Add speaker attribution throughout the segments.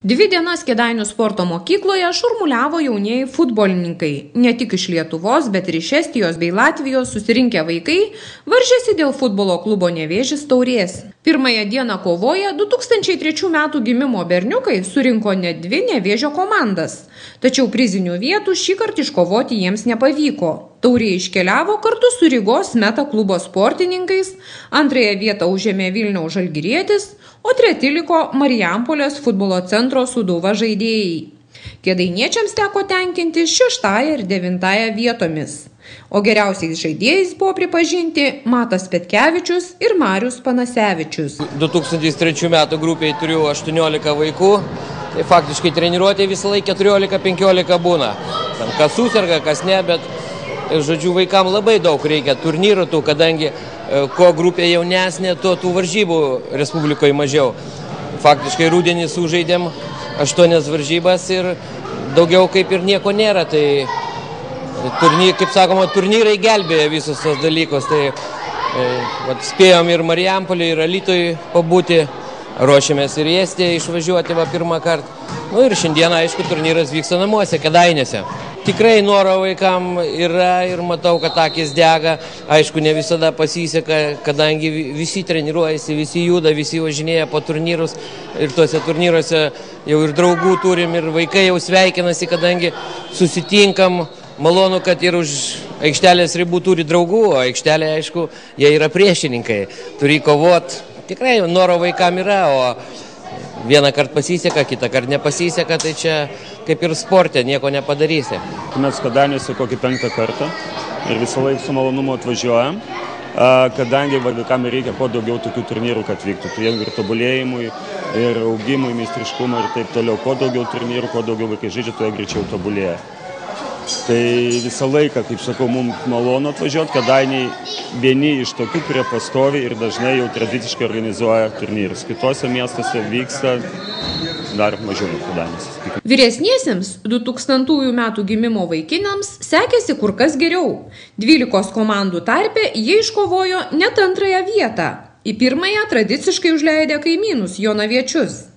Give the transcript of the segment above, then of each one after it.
Speaker 1: Dvi dienas Kėdainių sporto mokykloje šurmuliavo jaunieji futbolininkai. Ne tik iš Lietuvos, bet ir iš Estijos bei Latvijos susirinkę vaikai varžėsi dėl futbolo klubo Nevėžis taurės. Pirmąją dieną kovoje 2003 metų gimimo berniukai surinko net dvi Nevėžio komandas. Tačiau prizinių vietų šįkart iškovoti jiems nepavyko. Taurė iškeliavo kartu su Rygos Meta klubo sportininkais, antrąją vietą užėmė Vilniaus Žalgirietis, o treti liko Marijampolės futbolo centro Sūduva žaidėjai. Kėdainiečiams teko tenkinti 6. ir 9. vietomis, o geriausiais žaidėjais buvo pripažinti Matas Petkevičius ir Marius Panasevičius.
Speaker 2: 2003 metų grupiai turiu 18 vaikų, tai faktiškai treniruotė visą laiką 14-15 būna. Ten kas susirga, kas ne, bet žodžiu, vaikam labai daug reikia turnyrų, kadangi ko grupė jaunesnė, to tų varžybų Respublikoje mažiau. Faktiškai rudenį sužaidėm 8 varžybas ir daugiau kaip ir nieko nėra. Tai kaip sakoma, turnyrai gelbėja visus tos dalykus. Tai spėjom ir Marijampolį, ir Alytui pabūti, ruošiamės ir į Estiją išvažiuoti pirmą kartą. Ir šiandieną, aišku, turnyras vyksta namuose, Kėdainiuose. Tikrai noro vaikam yra ir matau, kad akis dega. Aišku, ne visada pasiseka, kadangi visi treniruojasi, visi juda, visi važinėja po turnyrus. Ir tuose turnyruose jau ir draugų turim, ir vaikai jau sveikinasi, kadangi susitinkam. Malonu, kad ir už aikštelės ribų turi draugų, o aikštelė, aišku, jie yra priešininkai. Turi kovot. Tikrai noro vaikam yra, o vieną kartą pasiseka, kitą kartą nepasiseka, tai čia kaip ir sporte, nieko nepadarysi.
Speaker 3: Mes Kėdainiuose kokį 5. kartą ir visą laiką su malonumu atvažiuojam, kadangi vaikam reikia kuo daugiau tokių turnyrų, kad vyktų. Tai ir tobulėjimui, ir augimui, meistriškumui ir taip toliau. Kuo daugiau turnyrų, kuo daugiau vaikai žaidžia, tuo greičiau tobulėja. Tai visą laiką, kaip sakau, mums malonu atvažiuoti, Kėdainiai vieni iš tokių, kurie pastovi ir dažnai jau tradiciškai organizuoja turnyrus. Kitose miestuose vyksta dar mažiau Kėdainiuose.
Speaker 1: Vyresniesiems 2000 metų gimimo vaikinams sekėsi kur kas geriau. 12 komandų tarpe jie iškovojo net 2. vietą. Į 1. tradiciškai užleidę kaimynus Jonaviečius.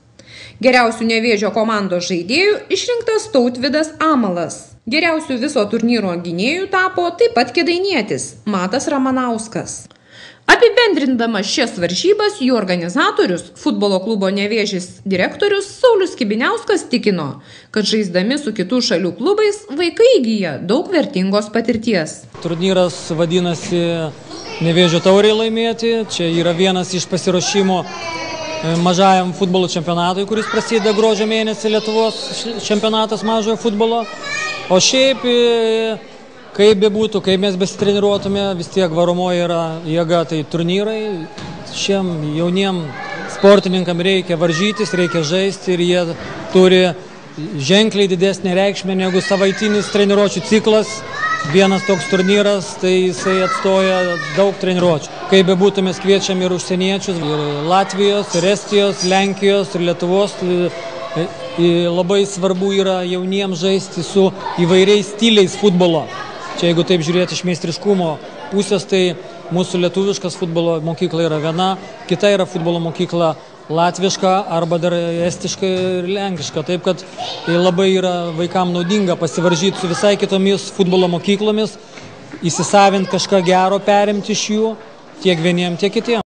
Speaker 1: Geriausių Nevėžio komandos žaidėjų išrinktas Tautvydas Amalas. Geriausių viso turnyro gynėjų tapo taip pat kėdainietis Matas Ramanauskas. Apibendrindamas šias varžybas, jų organizatorius, futbolo klubo Nevėžis direktorius Saulius Kibiniauskas tikino, kad žaisdami su kitų šalių klubais vaikai įgyja daug vertingos patirties.
Speaker 4: Turnyras vadinasi Nevėžio taurei laimėti. Čia yra vienas iš pasiruošimo mažajam futbolo čempionatui, kuris prasideda gruodžio mėnesį, Lietuvos čempionatas mažojo futbolo. O šiaip, kaip bebūtų, kaip mes besitreniruotume, vis tiek varomoji yra jėga, tai turnyrai. Šiem jauniem sportininkam reikia varžytis, reikia žaisti ir jie turi ženkliai didesnę reikšmę negu savaitinis treniruočių ciklas. Vienas toks turnyras, tai jisai atstoja daug treniruočių. Kaip bebūtų, mes kviečiam ir užsieniečius, ir Latvijos, ir Estijos, Lenkijos, ir Lietuvos. Labai svarbu yra jauniems žaisti su įvairiais stiliais futbolo. Čia jeigu taip žiūrėti iš meistriškumo pusės, tai mūsų lietuviškas futbolo mokykla yra viena, kita yra futbolo mokykla latviška arba dar estiška ir lenkiška. Taip kad labai yra vaikam naudinga pasivaržyti su visai kitomis futbolo mokyklomis, įsisavinti kažką gero, perimti iš jų tiek vieniem, tiek kitiem.